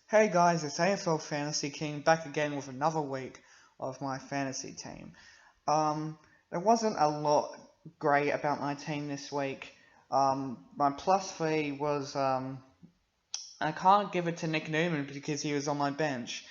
Hey guys, it's AFL Fantasy King back again with another week of my fantasy team. There wasn't a lot great about my team this week. My plus three was I can't give it to Nick Newman because he was on my bench,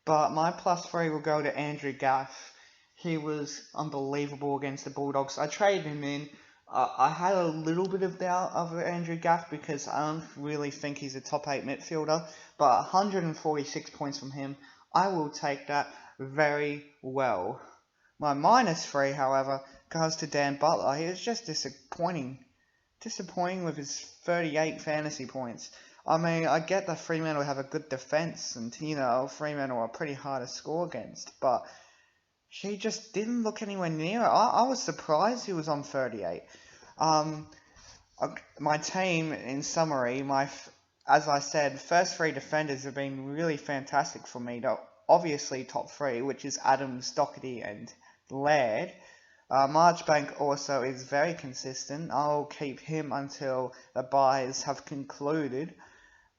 but my plus three will go to Andrew Gaff. He was unbelievable against the Bulldogs. I traded him in. I had a little bit of doubt of Andrew Gaff because I don't really think he's a top 8 midfielder, but 146 points from him, I will take that very well. My minus three, however, goes to Dan Butler. He was just disappointing with his 38 fantasy points. I mean, I get that Fremantle have a good defense, and Fremantle are pretty hard to score against, but she just didn't look anywhere near it. I was surprised he was on 38. Um, my team, in summary, as I said, first three defenders have been really fantastic for me. Obviously, top three, which is Adams, Doherty, and Laird. Marchbank also is very consistent. I'll keep him until the buys have concluded.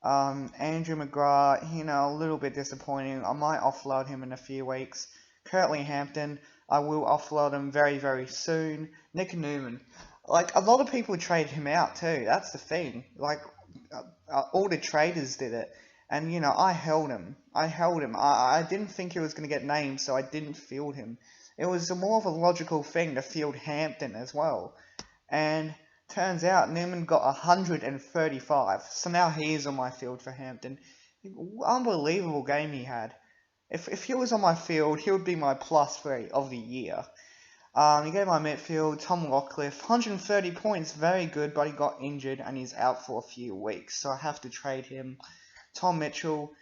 Andrew McGrath, a little bit disappointing. I might offload him in a few weeks. Currently Hampton, I will offload him very, very soon. Nick Newman, like a lot of people traded him out too. That's the thing. Like all the traders did it, and I held him. I didn't think he was going to get named, so I didn't field him. It was more of a logical thing to field Hampton as well, and turns out Newman got 135, so now he is on my field for Hampton. Unbelievable game he had. If he was on my field, he would be my plus three of the year. You go to my midfield, Tom Rockcliffe, 130 points, very good, but he got injured and he's out for a few weeks, so I have to trade him. Tom Mitchell,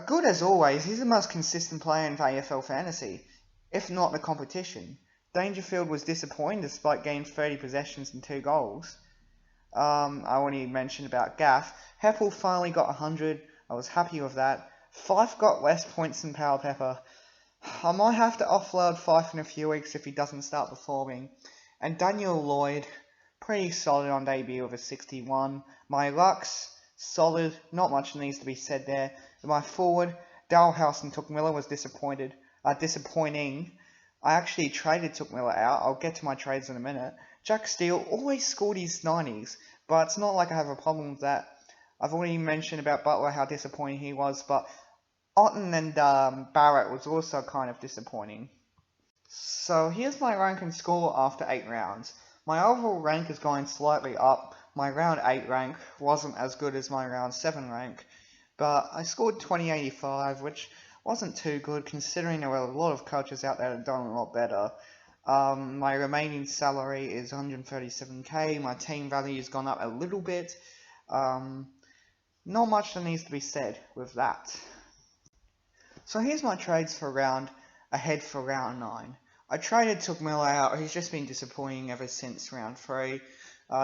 good as always, he's the most consistent player in AFL Fantasy, if not the competition. Dangerfield was disappointing despite getting 30 possessions and 2 goals. I already mentioned about Gaff. Heppel finally got 100, I was happy with that. Fife got less points than Power Pepper. I might have to offload Fife in a few weeks if he doesn't start performing. And Daniel Lloyd, pretty solid on debut with a 61. My Lux, solid, not much needs to be said there. My forward, Dalhouse and Took-Miller was disappointing. I actually traded Took-Miller out. I'll get to my trades in a minute. Jack Steele always scored his 90s, but it's not like I have a problem with that. I've already mentioned about Butler, how disappointing he was, but Otten and Barrett was also kind of disappointing. So here's my rank and score after 8 rounds. My overall rank is going slightly up. My round 8 rank wasn't as good as my round 7 rank, but I scored 2085, which wasn't too good considering there were a lot of coaches out there that done a lot better. My remaining salary is 137k. My team value has gone up a little bit. Not much that needs to be said with that. So here's my trades for round for round 9. I traded Took-Miller out. He's just been disappointing ever since round 3.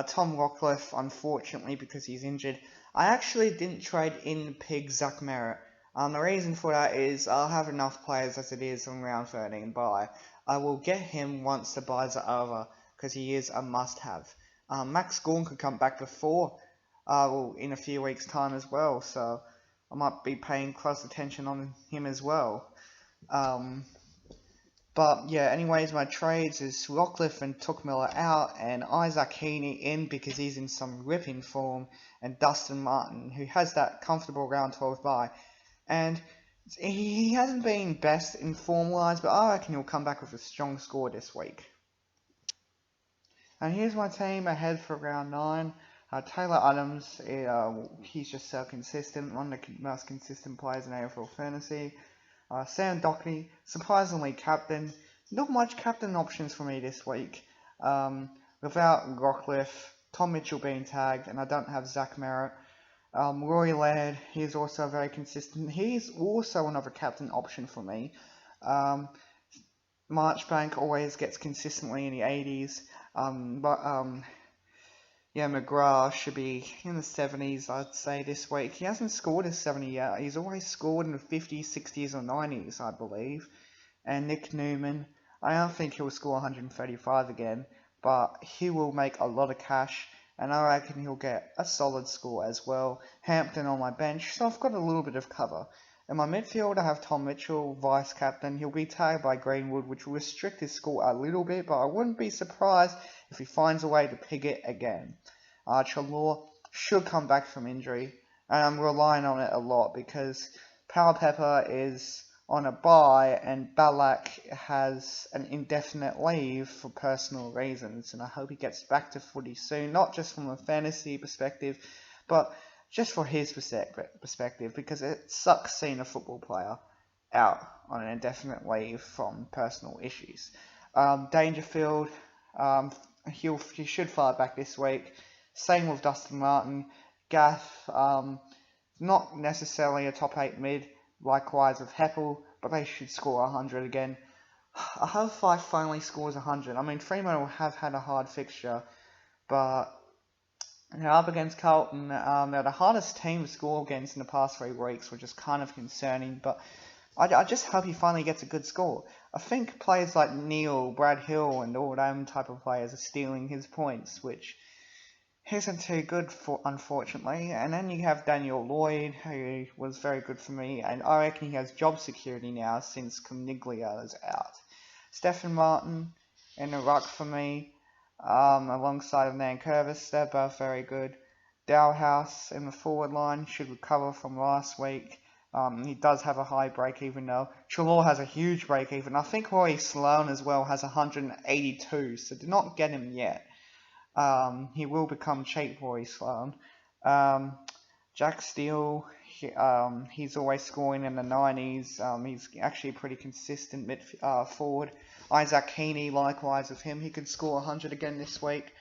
Tom Rockcliffe, unfortunately, because he's injured. I actually didn't trade in Pig Zach Merritt. The reason for that is I'll have enough players as it is on round 13 bye. I will get him once the buys are over, because he is a must-have. Max Gorn could come back before, in a few weeks' time as well, so I might be paying close attention on him as well. But yeah, anyways, my trades is Rockcliffe and Took-Miller out, and Isaac Heaney in because he's in some ripping form, and Dustin Martin, who has that comfortable round 12 bye. And he hasn't been best in form-wise, but I reckon he'll come back with a strong score this week. And here's my team ahead for round 9. Taylor Adams, he's just so consistent, one of the most consistent players in AFL Fantasy. Sam Doherty, surprisingly captain. Not much captain options for me this week. Without Rockcliffe, Tom Mitchell being tagged, and I don't have Zach Merritt. Roy Laird, he's also very consistent. He's also another captain option for me. Marchbank always gets consistently in the 80s. Yeah, McGrath should be in the 70s, I'd say, this week. He hasn't scored a 70 yet. He's always scored in the 50s, 60s, or 90s, I believe. And Nick Newman, I don't think he'll score 135 again, but he will make a lot of cash. and I reckon he'll get a solid score as well. Hampton on my bench, so I've got a little bit of cover. In my midfield, I have Tom Mitchell, vice-captain. He'll be tagged by Greenwood, which will restrict his score a little bit, but I wouldn't be surprised if he finds a way to pick it again. Chalor should come back from injury, and I'm relying on it a lot because Power Pepper is on a bye and Balak has an indefinite leave for personal reasons, and I hope he gets back to footy soon, not just from a fantasy perspective, but just for his perspective, because it sucks seeing a football player out on an indefinite leave from personal issues. Dangerfield, he should fire back this week. Same with Dustin Martin. Gaff, not necessarily a top 8 mid, likewise with Heppel, but they should score 100 again. I hope Fife finally scores 100. I mean, Fremantle have had a hard fixture, but up against Carlton, they're the hardest team to score against in the past 3 weeks, which is kind of concerning, but I just hope he finally gets a good score. I think players like Neil, Brad Hill, and all them type of players are stealing his points, which isn't too good, unfortunately. And then you have Daniel Lloyd, who was very good for me, and I reckon he has job security now since Coniglia is out. Stephen Martin in the ruck for me, alongside of Nankervis, they're both very good. Dalhouse in the forward line should recover from last week. He does have a high break even though. Chalor has a huge break even. I think Roy Sloan as well has 182, so do not get him yet. He will become cheap Roy Sloan. Jack Steele, he's always scoring in the 90s. He's actually a pretty consistent forward. Isaac Heaney, likewise with him, he could score 100 again this week.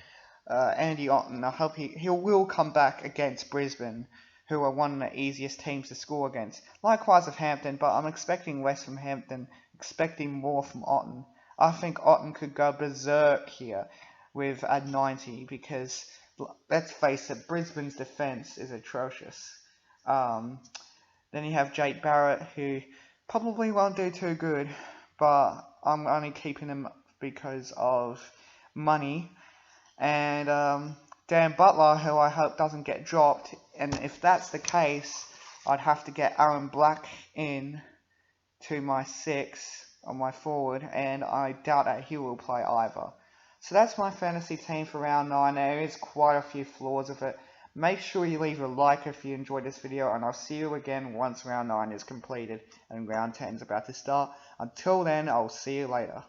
Andy Otten, I hope he will come back against Brisbane, who are one of the easiest teams to score against. Likewise with Hampton, but I'm expecting less from Hampton, expecting more from Otten. I think Otten could go berserk here with a 90 because, let's face it, Brisbane's defence is atrocious. Then you have Jake Barrett, who probably won't do too good, but I'm only keeping him because of money. And Dan Butler, who I hope doesn't get dropped, and if that's the case, I'd have to get Aaron Black in to my 6 on my forward, and I doubt that he will play either. So that's my fantasy team for round 9. There is quite a few flaws with it. Make sure you leave a like if you enjoyed this video, and I'll see you again once round 9 is completed and round 10 is about to start. Until then, I'll see you later.